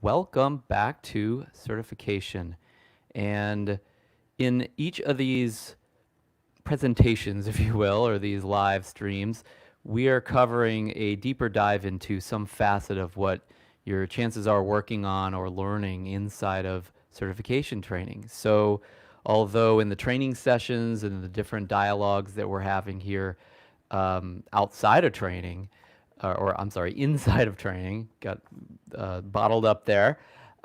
welcome back to certification. And in each of these presentations, if you will, or these live streams, we are covering a deeper dive into some facet of what your chances are working on or learning inside of certification training. So, although in the training sessions and the different dialogues that we're having here outside of training, or I'm sorry, inside of training, got bottled up there.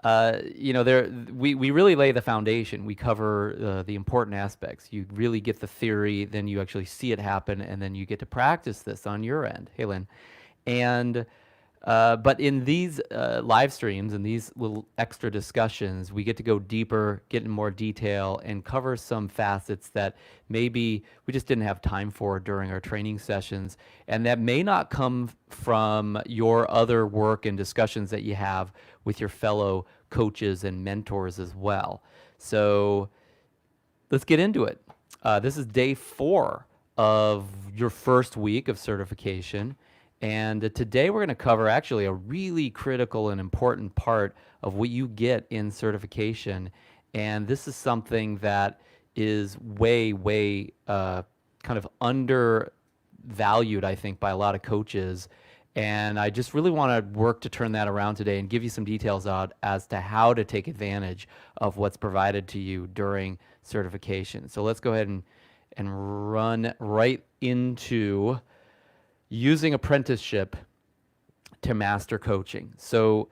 We really lay the foundation. We cover the important aspects. You really get the theory, then you actually see it happen, and then you get to practice this on your end. Hey, Lynn. And but in these live streams and these little extra discussions, we get to go deeper, get in more detail, and cover some facets that maybe we just didn't have time for during our training sessions, and that may not come from your other work and discussions that you have with your fellow coaches and mentors as well. So let's get into it. This is day 4 of your first week of certification. And today we're going to cover actually a really critical and important part of what you get in certification. And this is something that is way kind of undervalued, I think, by a lot of coaches. And I just really want to work to turn that around today and give you some details out as to how to take advantage of what's provided to you during certification. So let's go ahead and run right into using apprenticeship to master coaching. So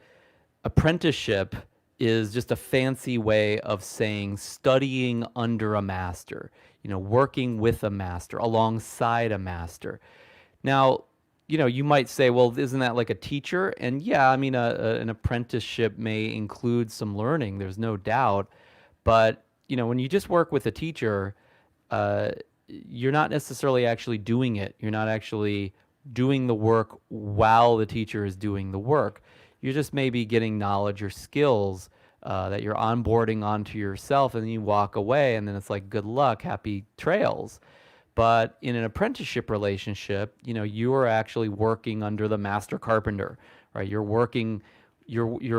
apprenticeship is just a fancy way of saying studying under a master, working with a master, alongside a master. Now, you might say, well, isn't that like a teacher? And yeah, I mean, an apprenticeship may include some learning, there's no doubt. But, when you just work with a teacher, you're not necessarily actually doing it. You're not actually doing the work while the teacher is doing the work. You're just maybe getting knowledge or skills that you're onboarding onto yourself, and then you walk away, and then it's like, good luck, happy trails. But in an apprenticeship relationship, you are actually working under the master carpenter, right? You're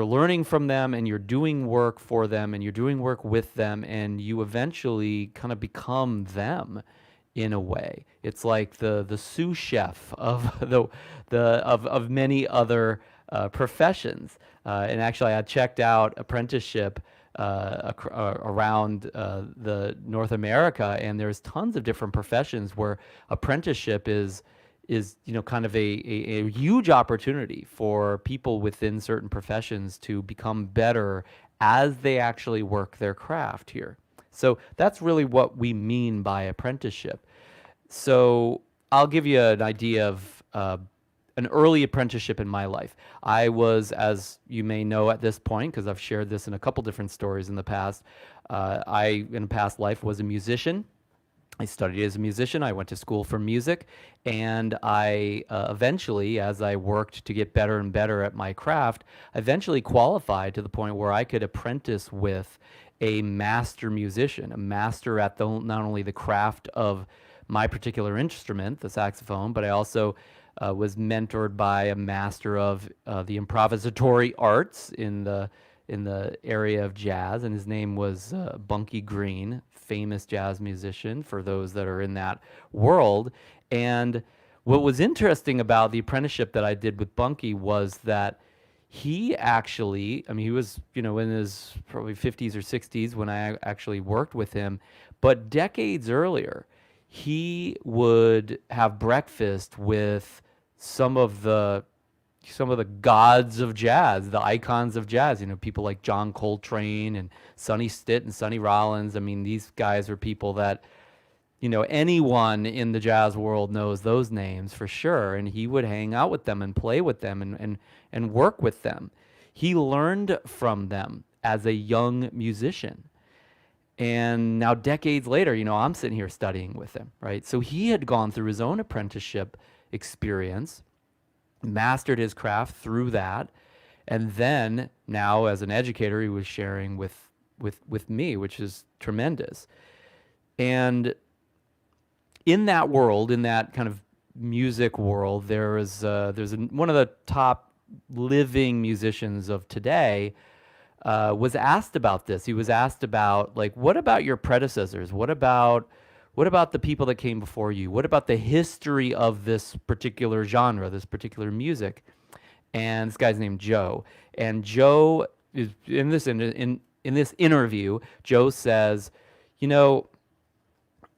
learning from them, and you're doing work for them, and you're doing work with them, and you eventually kind of become them in a way. It's like the sous chef of of many other professions. And actually, I checked out apprenticeship around the North America, and there's tons of different professions where apprenticeship is kind of a huge opportunity for people within certain professions to become better as they actually work their craft here. So that's really what we mean by apprenticeship. So I'll give you an idea of an early apprenticeship in my life. I was, as you may know at this point, because I've shared this in a couple different stories in the past, in a past life, was a musician. I studied as a musician. I went to school for music, and I eventually, as I worked to get better and better at my craft, eventually qualified to the point where I could apprentice with a master musician, a master at not only the craft of my particular instrument, the saxophone, but I also was mentored by a master of the improvisatory arts in the area of jazz, and his name was Bunky Green, famous jazz musician for those that are in that world. And what was interesting about the apprenticeship that I did with Bunky was that he actually, I mean, he was, in his probably 50s or 60s when I actually worked with him, but decades earlier, he would have breakfast with some of the gods of jazz, the icons of jazz, people like John Coltrane and Sonny Stitt and Sonny Rollins. I mean, these guys are people that, anyone in the jazz world knows those names for sure. And he would hang out with them and play with them and work with them. He learned from them as a young musician. And now decades later, I'm sitting here studying with him, right? So he had gone through his own apprenticeship experience, mastered his craft through that, and then now as an educator, he was sharing with me, which is tremendous. And in that world, in that kind of music world, there's one of the top living musicians of today, was asked about this. He was asked about, like, what about your predecessors? What about the people that came before you? What about the history of this particular genre, this particular music? And this guy's named Joe. And Joe is in this interview. Joe says, you know,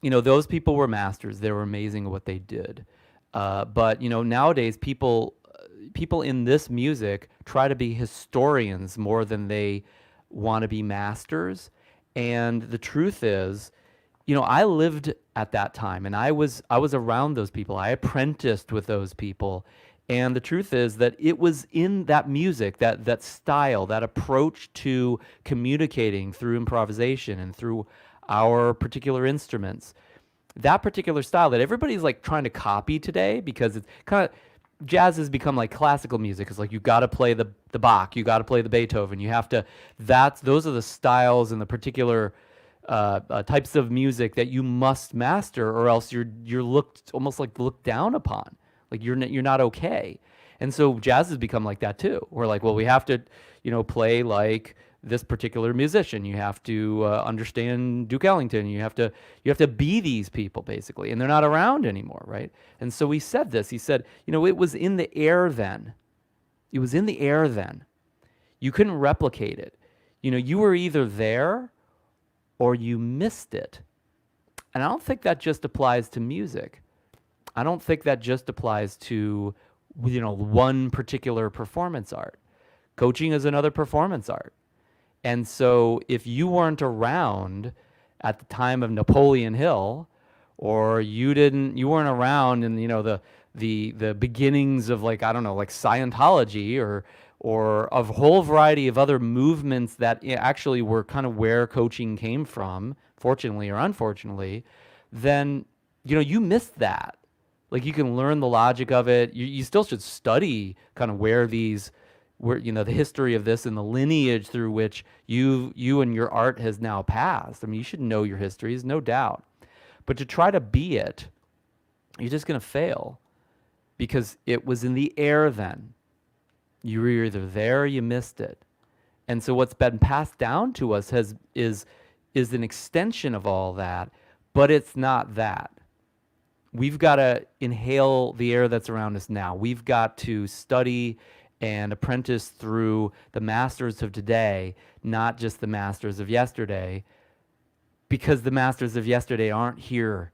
those people were masters. They were amazing at what they did. But nowadays people in this music try to be historians more than they want to be masters. And the truth is, I lived at that time, and I was around those people. I apprenticed with those people. And the truth is that it was in that music, that style, that approach to communicating through improvisation and through our particular instruments, that particular style that everybody's like trying to copy today, because it's kind of, jazz has become like classical music. It's like you got to play the Bach, you got to play the Beethoven, you have to. Those are the styles and the particular types of music that you must master, or else you're looked down upon. Like you're not okay. And so jazz has become like that too. We're like, well, we have to, play like this particular musician. You have to understand Duke Ellington. You have to be these people basically, and they're not around anymore, right? And so he said this. He said, it was in the air then. It was in the air then. You couldn't replicate it. You were either there or you missed it. And I don't think that just applies to music. I don't think that just applies to, one particular performance art. Coaching is another performance art. And so if you weren't around at the time of Napoleon Hill, or you weren't around in, the beginnings of, like, I don't know, like Scientology or a whole variety of other movements that actually were kind of where coaching came from, fortunately or unfortunately, then, you missed that. Like, you can learn the logic of it. You still should study kind of where the history of this and the lineage through which you and your art has now passed. I mean, you should know your histories, no doubt. But to try to be it, you're just going to fail, because it was in the air then. You were either there or you missed it. And so what's been passed down to us is an extension of all that, but it's not that. We've got to inhale the air that's around us now. We've got to study and apprentice through the masters of today, not just the masters of yesterday, because the masters of yesterday aren't here.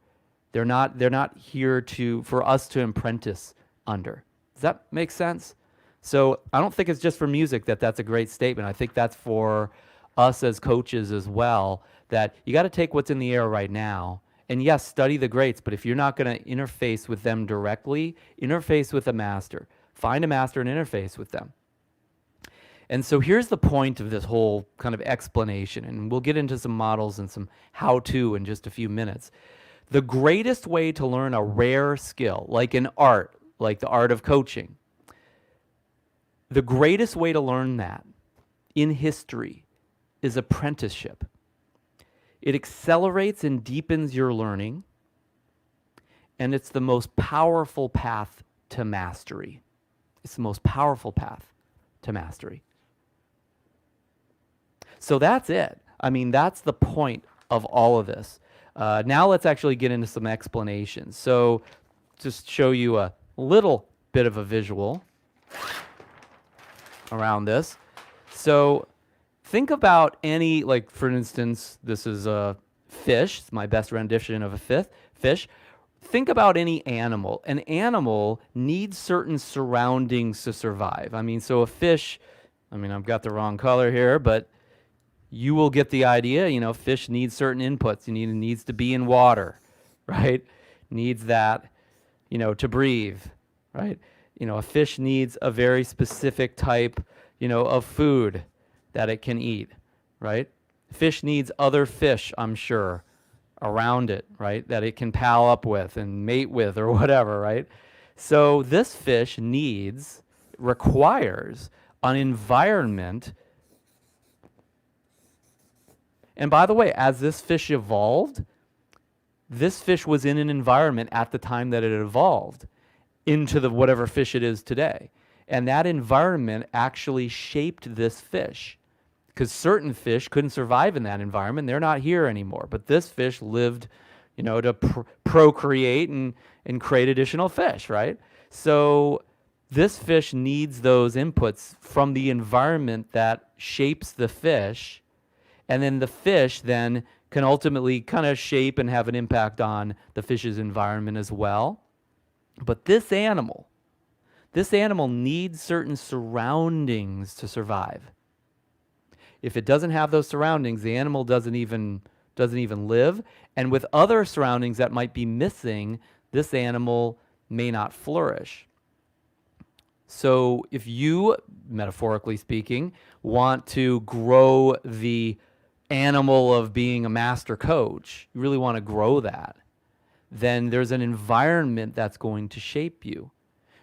They're not here for us to apprentice under. Does that make sense? So I don't think it's just for music that's a great statement. I think that's for us as coaches as well, that you got to take what's in the air right now. And yes, study the greats, but if you're not going to interface with them directly, interface with a master. Find a master and interface with them. And so here's the point of this whole kind of explanation, and we'll get into some models and some how-to in just a few minutes. The greatest way to learn a rare skill, like an art, like the art of coaching, the greatest way to learn that in history is apprenticeship. It accelerates and deepens your learning, and it's the most powerful path to mastery. It's the most powerful path to mastery. So that's it. I mean, that's the point of all of this. Now let's actually get into some explanations. So just show you a little bit of a visual around this. So think about any, like, for instance, this is a fish. It's my best rendition of a fish. Think about any animal. An animal needs certain surroundings to survive. I mean, so a fish, I've got the wrong color here, but you will get the idea. Fish needs certain inputs. It needs to be in water, right? Needs that, to breathe, right? A fish needs a very specific type, of food that it can eat, right? Fish needs other fish, I'm sure, around it, right? That it can pal up with and mate with or whatever, right? So this fish requires an environment. And by the way, as this fish evolved, this fish was in an environment at the time that it evolved into the whatever fish it is today. And that environment actually shaped this fish, because certain fish couldn't survive in that environment. They're not here anymore. But this fish lived, to procreate and create additional fish, right? So this fish needs those inputs from the environment that shapes the fish. And then the fish then can ultimately kind of shape and have an impact on the fish's environment as well. But this animal needs certain surroundings to survive. If it doesn't have those surroundings, the animal doesn't even live. And with other surroundings that might be missing, this animal may not flourish. So if you, metaphorically speaking, want to grow the animal of being a master coach, you really want to grow that, then there's an environment that's going to shape you.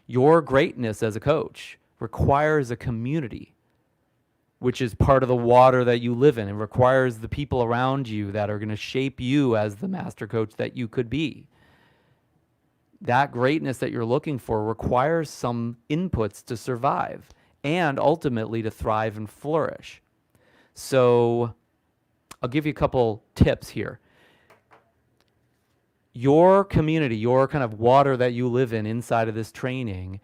Your greatness as a coach requires a community, which is part of the water that you live in. It requires the people around you that are going to shape you as the master coach that you could be. That greatness that you're looking for requires some inputs to survive and ultimately to thrive and flourish. So I'll give you a couple tips here. Your community, your kind of water that you live in inside of this training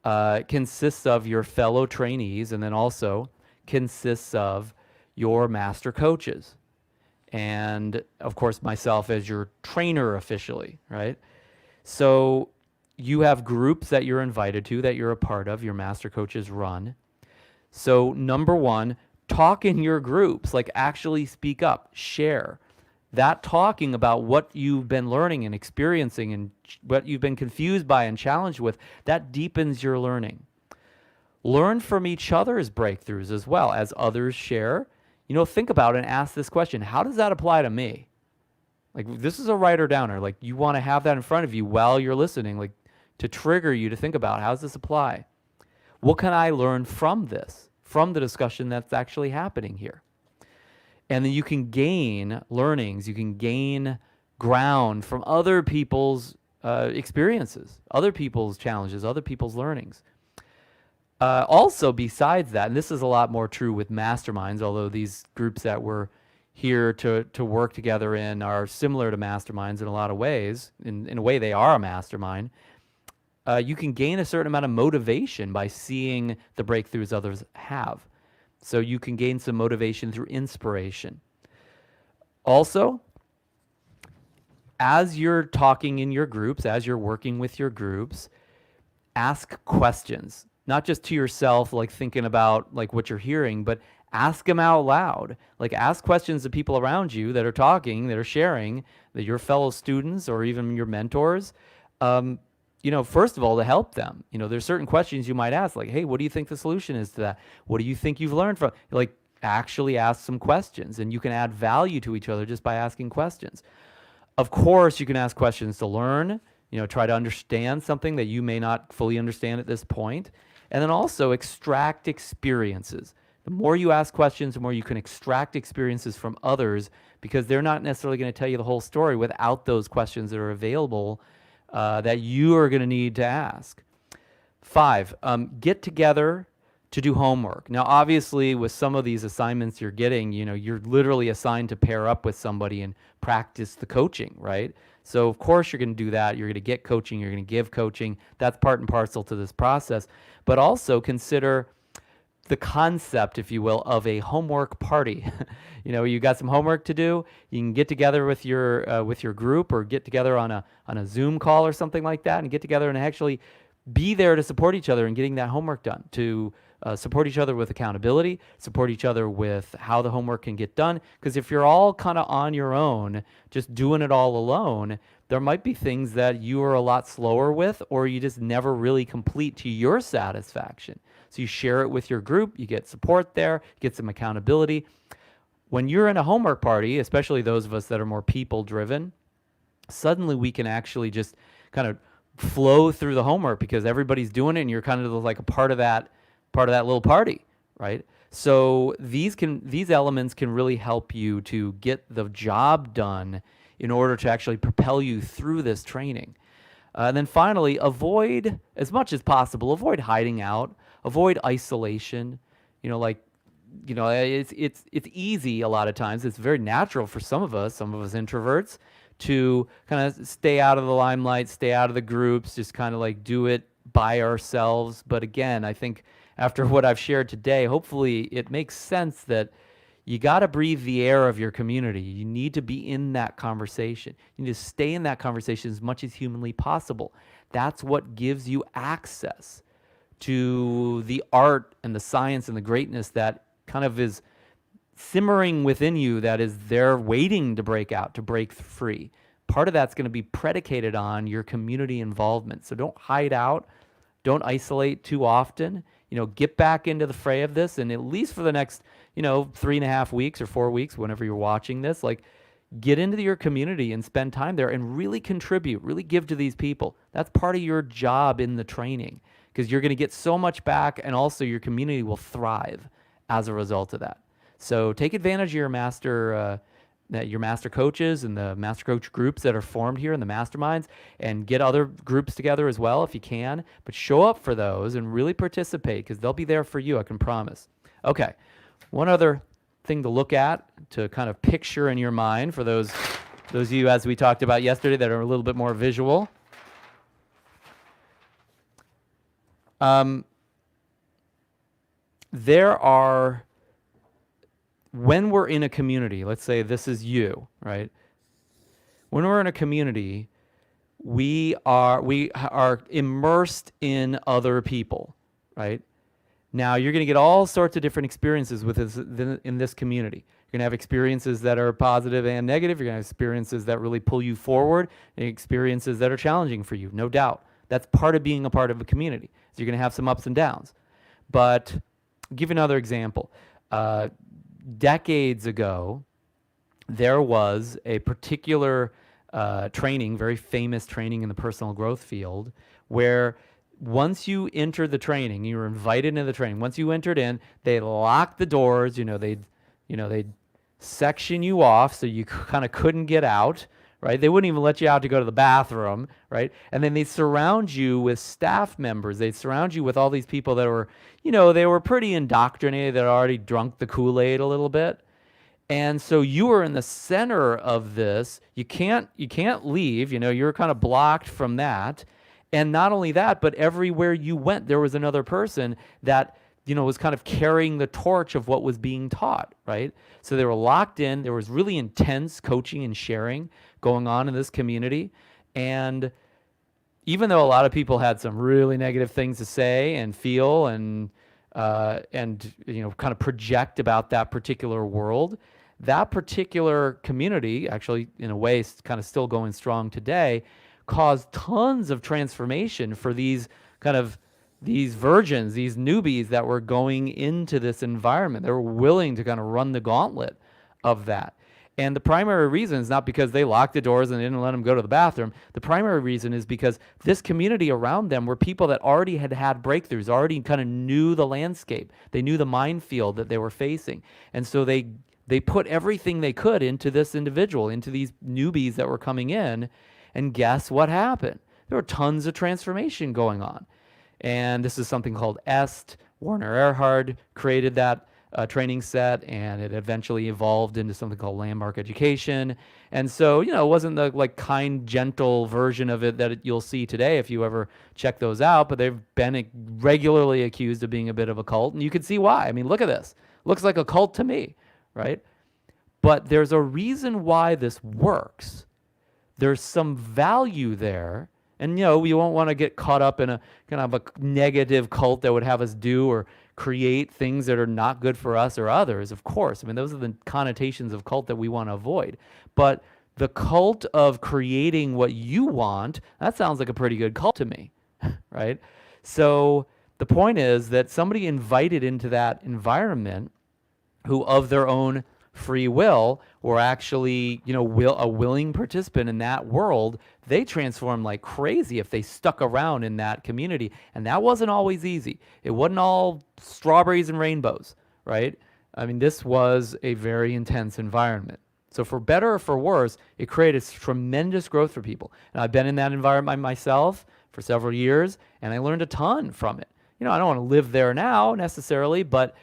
consists of your fellow trainees, and then also consists of your master coaches. And of course, myself as your trainer officially, right? So you have groups that you're invited to, that you're a part of, your master coaches run. So number one, talk in your groups, like actually speak up, share. That talking about what you've been learning and experiencing and what you've been confused by and challenged with, that deepens your learning. Learn from each other's breakthroughs as well as others share. Think about it and ask this question: how does that apply to me? Like, this is a writer downer. Like, you want to have that in front of you while you're listening, like to trigger you to think about, how does this apply? What can I learn from this, from the discussion that's actually happening here? And then you can gain learnings, you can gain ground from other people's experiences, other people's challenges, other people's learnings. Also, besides that, and this is a lot more true with masterminds, although these groups that we're here to work together in are similar to masterminds in a lot of ways. In a way, they are a mastermind. You can gain a certain amount of motivation by seeing the breakthroughs others have. So you can gain some motivation through inspiration. Also, as you're talking in your groups, as you're working with your groups, ask questions, not just to yourself, like thinking about like what you're hearing, but ask them out loud. Like, ask questions to people around you that are talking, that are sharing, that your fellow students or even your mentors. First of all, to help them. There's certain questions you might ask, like, hey, what do you think the solution is to that? What do you think you've learned from? Like, actually ask some questions, and you can add value to each other just by asking questions. Of course, you can ask questions to learn, try to understand something that you may not fully understand at this point, and then also extract experiences. The more you ask questions, the more you can extract experiences from others, because they're not necessarily going to tell you the whole story without those questions that are available that you are going to need to ask. 5, get together to do homework. Now, obviously, with some of these assignments you're getting, you're literally assigned to pair up with somebody and practice the coaching, right? So, of course, you're going to do that. You're going to get coaching. You're going to give coaching. That's part and parcel to this process. But also consider the concept, if you will, of a homework party. You got some homework to do. You can get together with your group, or get together on a Zoom call or something like that, and get together and actually be there to support each other in getting that homework done, to support each other with accountability, support each other with how the homework can get done. Because if you're all kind of on your own, just doing it all alone, there might be things that you are a lot slower with, or you just never really complete to your satisfaction. So you share it with your group, you get support there, you get some accountability. When you're in a homework party, especially those of us that are more people-driven, suddenly we can actually just kind of flow through the homework because everybody's doing it, and you're kind of like a part of that little party, right? So these elements can really help you to get the job done in order to actually propel you through this training. And then finally, avoid as much as possible, avoid hiding out, avoid isolation. You know, like, it's easy a lot of times. It's very natural for some of us introverts, to kind of stay out of the limelight, stay out of the groups, just kind of like do it by ourselves. But again, I think after what I've shared today, hopefully it makes sense that you got to breathe the air of your community. You need to be in that conversation. You need to stay in that conversation as much as humanly possible. That's what gives you access to the art and the science and the greatness that kind of is simmering within you, that is there waiting to break out, to break free. Part of that's going to be predicated on your community involvement. So don't hide out. Don't isolate too often. Get back into the fray of this, and at least for the next, 3.5 weeks or 4 weeks, whenever you're watching this, like, get into your community and spend time there and really contribute, really give to these people. That's part of your job in the training, because you're going to get so much back, and also your community will thrive as a result of that. So take advantage of your master coaches and the master coach groups that are formed here in the masterminds, and get other groups together as well if you can. But show up for those and really participate, because they'll be there for you, I can promise. Okay, one other thing to look at, to kind of picture in your mind for those of you, as we talked about yesterday, that are a little bit more visual. There are, when we're in a community, let's say this is you, right? When we're in a community, we are immersed in other people, right? Now, you're going to get all sorts of different experiences in this community. You're going to have experiences that are positive and negative. You're going to have experiences that really pull you forward, and experiences that are challenging for you, no doubt. That's part of being a part of a community. So you're going to have some ups and downs. But I'll give you another example. Decades ago, there was a particular training, very famous training in the personal growth field, where once you entered the training, you were invited into the training. Once you entered in, they locked the doors. They'd section you off so you kind of couldn't get out, right? They wouldn't even let you out to go to the bathroom, right? And then they'd surround you with staff members. They'd surround you with all these people that were, they were pretty indoctrinated, that already drunk the Kool-Aid a little bit. And so you were in the center of this. You can't leave, you're kind of blocked from that. And not only that, but everywhere you went, there was another person that, was kind of carrying the torch of what was being taught, right? So they were locked in. There was really intense coaching and sharing going on in this community. And even though a lot of people had some really negative things to say and feel and kind of project about that particular world, that particular community, actually, in a way, kind of still going strong today, caused tons of transformation for these virgins, these newbies that were going into this environment. They were willing to kind of run the gauntlet of that. And the primary reason is not because they locked the doors and didn't let them go to the bathroom. The primary reason is because this community around them were people that already had breakthroughs, already kind of knew the landscape. They knew the minefield that they were facing. And so they put everything they could into this individual, into these newbies that were coming in. And guess what happened? There were tons of transformation going on. And this is something called EST. Werner Erhard created that training set, and it eventually evolved into something called landmark education. And so, it wasn't the kind, gentle version of it that you'll see today if you ever check those out, but they've been regularly accused of being a bit of a cult, and you can see why. I mean, look at this. Looks like a cult to me, right? But there's a reason why this works. There's some value there. And, we won't want to get caught up in a kind of a negative cult that would have us do or create things that are not good for us or others, of course. I mean, those are the connotations of cult that we want to avoid. But the cult of creating what you want, that sounds like a pretty good cult to me, right? So the point is that somebody invited into that environment who, of their own free will, were actually, a willing participant in that world. They transformed like crazy if they stuck around in that community. And that wasn't always easy. It wasn't all strawberries and rainbows, right? I mean, this was a very intense environment. So for better or for worse, it created tremendous growth for people. And I've been in that environment myself for several years, and I learned a ton from it. I don't want to live there now necessarily, but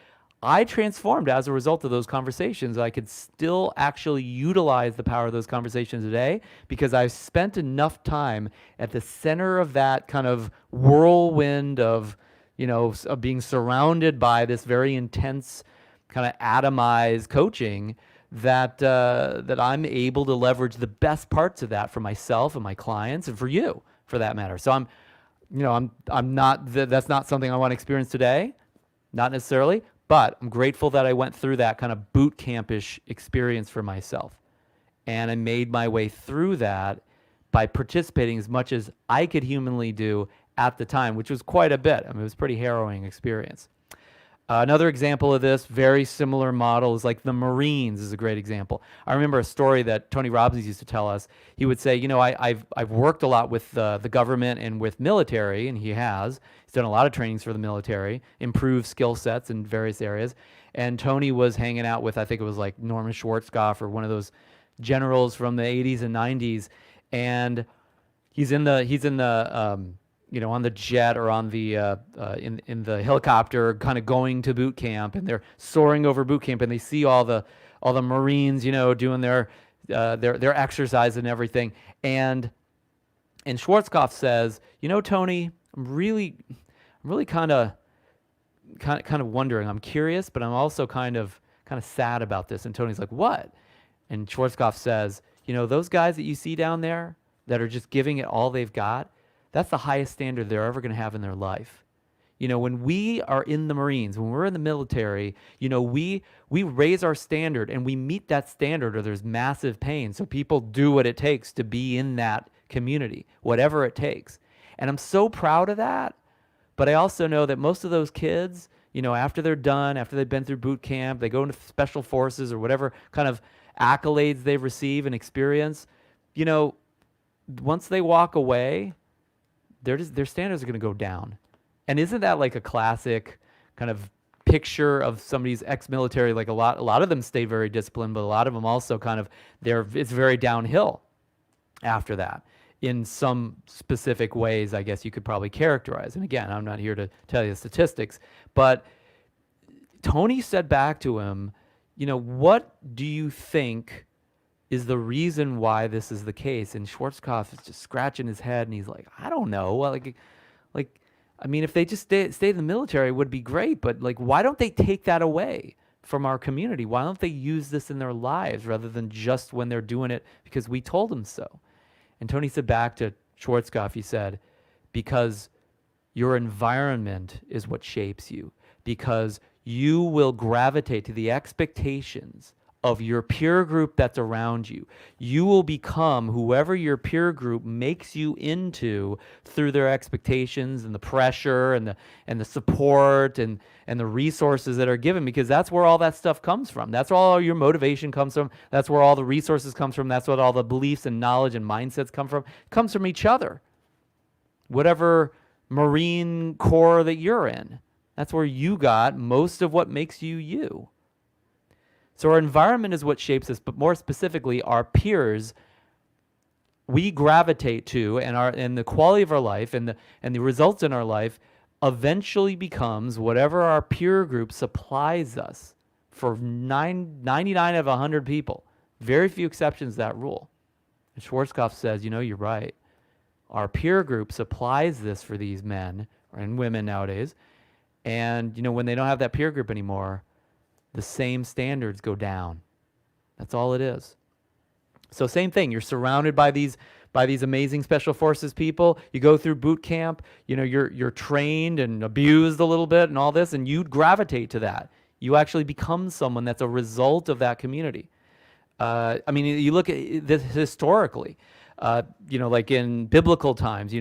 I transformed as a result of those conversations. I could still actually utilize the power of those conversations today because I've spent enough time at the center of that kind of whirlwind of, of being surrounded by this very intense kind of atomized coaching that I'm able to leverage the best parts of that for myself and my clients and for you, for that matter. So I'm not, that's not something I want to experience today, not necessarily, but I'm grateful that I went through that kind of boot campish experience for myself. And I made my way through that by participating as much as I could humanly do at the time, which was quite a bit. I mean, it was a pretty harrowing experience. Another example of this, very similar model, is like the Marines is a great example. I remember a story that Tony Robbins used to tell us. He would say, I've worked a lot with the government and with military, and he has. He's done a lot of trainings for the military, improved skill sets in various areas. And Tony was hanging out with, I think it was like Norman Schwarzkopf or one of those generals from the 80s and 90s, and he's in the on the jet or on the in the helicopter, kind of going to boot camp, and they're soaring over boot camp, and they see all the Marines, doing their exercise and everything, and Schwarzkopf says, Tony, I'm really kind of wondering. I'm curious, but I'm also kind of sad about this. And Tony's like, what? And Schwarzkopf says, those guys that you see down there that are just giving it all they've got, that's the highest standard they're ever going to have in their life. When we are in the Marines, when we're in the military, we raise our standard and we meet that standard, or there's massive pain. So people do what it takes to be in that community, whatever it takes. And I'm so proud of that. But I also know that most of those kids, after they're done, after they've been through boot camp, they go into special forces or whatever kind of accolades they receive and experience, once they walk away, their standards are going to go down. And isn't that like a classic kind of picture of somebody's ex-military? Like a lot of them stay very disciplined, but a lot of them also kind of, it's very downhill after that in some specific ways, I guess you could probably characterize. And again, I'm not here to tell you the statistics, but Tony said back to him, what do you think is the reason why this is the case? And Schwarzkopf is just scratching his head, and he's like, I don't know. Like, I mean, if they just stay in the military, it would be great. But like, why don't they take that away from our community? Why don't they use this in their lives rather than just when they're doing it because we told them so? And Tony said back to Schwarzkopf, he said, because your environment is what shapes you. Because you will gravitate to the expectations of your peer group that's around you. You will become whoever your peer group makes you into through their expectations and the pressure and the support and the resources that are given, because that's where all that stuff comes from. That's where all your motivation comes from. That's where all the resources comes from. That's what all the beliefs and knowledge and mindsets come from. It comes from each other. Whatever Marine Corps that you're in, that's where you got most of what makes you you. So our environment is what shapes us, but more specifically, our peers we gravitate to, and the quality of our life and the results in our life eventually becomes whatever our peer group supplies us. For 99 of 100 people, very few exceptions to that rule. And Schwarzkopf says, you're right. Our peer group supplies this for these men and women nowadays, and when they don't have that peer group anymore, the same standards go down. That's all it is. So same thing. You're surrounded by these amazing special forces people. You go through boot camp. You're trained and abused a little bit and all this, and you gravitate to that. You actually become someone that's a result of that community. You look at this historically. Like in biblical times.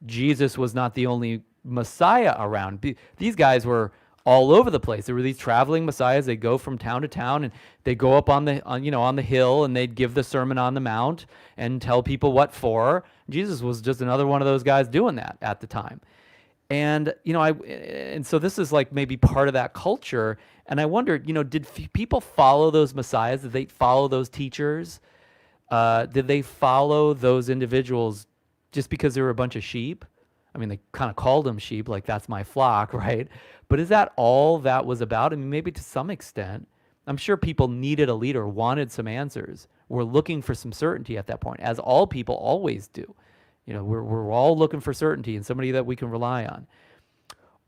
Jesus was not the only Messiah around. These guys were all over the place. There were these traveling messiahs. They go from town to town, and they go up on the hill, and they'd give the Sermon on the Mount and tell people what for. Jesus was just another one of those guys doing that at the time. And, and so this is like maybe part of that culture. And I wondered, did people follow those messiahs? Did they follow those teachers? Did they follow those individuals just because they were a bunch of sheep? I mean, they kind of called them sheep, like that's my flock, right? But is that all that was about? I mean, maybe to some extent. I'm sure people needed a leader, wanted some answers, were looking for some certainty at that point, as all people always do. We're all looking for certainty and somebody that we can rely on.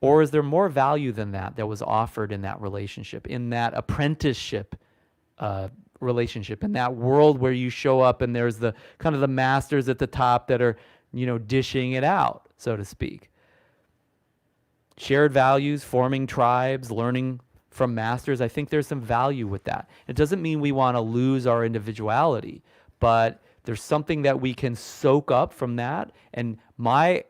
Or is there more value than that was offered in that relationship, in that apprenticeship relationship, in that world where you show up and there's the kind of the masters at the top that are, dishing it out, so to speak. Shared values, forming tribes, learning from masters. I think there's some value with that. It doesn't mean we want to lose our individuality, but there's something that we can soak up from that. And my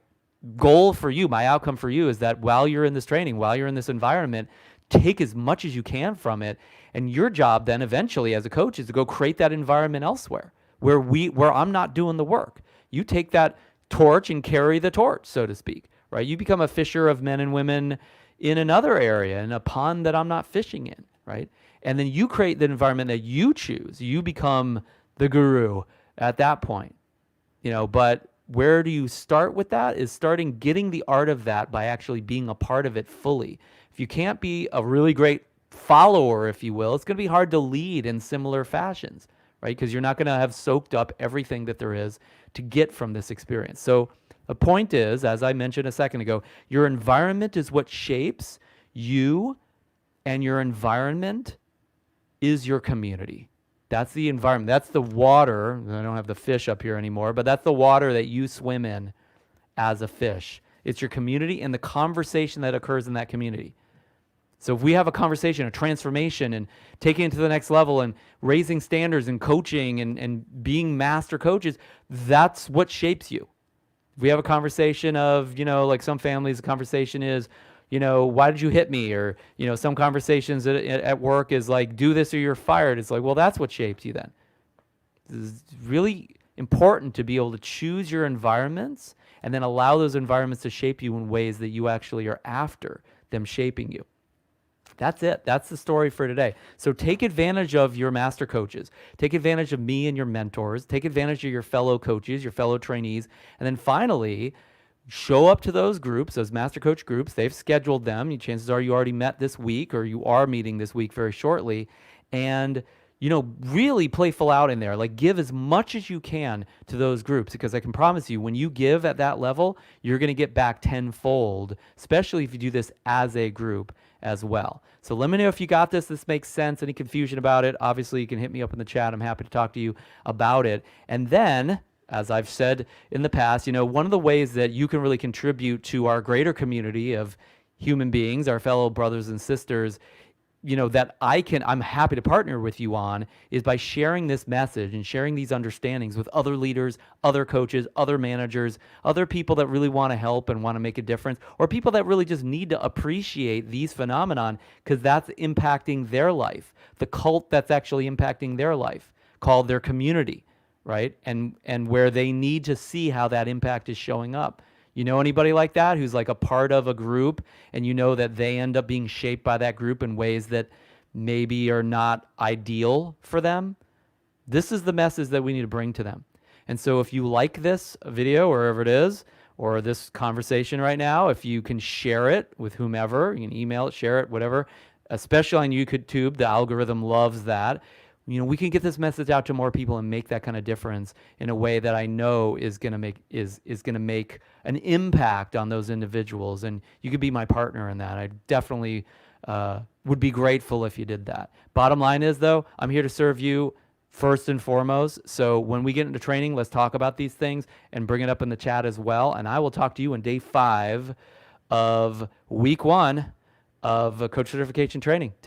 goal for you, my outcome for you is that while you're in this training, while you're in this environment, take as much as you can from it. And your job then eventually as a coach is to go create that environment elsewhere where I'm not doing the work. You take that torch and carry the torch, so to speak, right? You become a fisher of men and women in another area, in a pond that I'm not fishing in, right? And then you create the environment that you choose. You become the guru at that point, but where do you start with that is starting getting the art of that by actually being a part of it fully. If you can't be a really great follower, if you will, it's going to be hard to lead in similar fashions, right? Because you're not going to have soaked up everything that there is to get from this experience. So the point is, as I mentioned a second ago, your environment is what shapes you, and your environment is your community. That's the environment. That's the water. I don't have the fish up here anymore, but that's the water that you swim in as a fish. It's your community and the conversation that occurs in that community. So if we have a conversation, a transformation, and taking it to the next level and raising standards and coaching and being master coaches, that's what shapes you. If we have a conversation of, like some families, the conversation is, why did you hit me? Or, some conversations at work is like, do this or you're fired. It's like, well, that's what shapes you then. It's really important to be able to choose your environments and then allow those environments to shape you in ways that you actually are after them shaping you. That's it. That's the story for today. So take advantage of your master coaches. Take advantage of me and your mentors. Take advantage of your fellow coaches, your fellow trainees. And then finally, show up to those groups, those master coach groups. They've scheduled them. Chances are you already met this week, or you are meeting this week very shortly. And, really playful out in there. Like, give as much as you can to those groups, because I can promise you, when you give at that level, you're going to get back tenfold, especially if you do this as a group as well. So let me know if you got this. This makes sense. Any confusion about it? Obviously, you can hit me up in the chat. I'm happy to talk to you about it. And then, as I've said in the past, one of the ways that you can really contribute to our greater community of human beings, our fellow brothers and sisters, that I'm happy to partner with you on, is by sharing this message and sharing these understandings with other leaders, other coaches, other managers, other people that really want to help and want to make a difference, or people that really just need to appreciate these phenomenon because that's impacting their life, the cult that's actually impacting their life, called their community, right? And where they need to see how that impact is showing up. Anybody like that who's like a part of a group, and that they end up being shaped by that group in ways that maybe are not ideal for them? This is the message that we need to bring to them. And so if you like this video, wherever it is, or this conversation right now, if you can share it with whomever, you can email it, share it, whatever, especially on YouTube, the algorithm loves that. We can get this message out to more people and make that kind of difference in a way that I know is going to make an impact on those individuals. And you could be my partner in that. I definitely would be grateful if you did that. Bottom line is, though, I'm here to serve you first and foremost. So when we get into training, let's talk about these things and bring it up in the chat as well. And I will talk to you in day 5 of week 1 of coach certification training.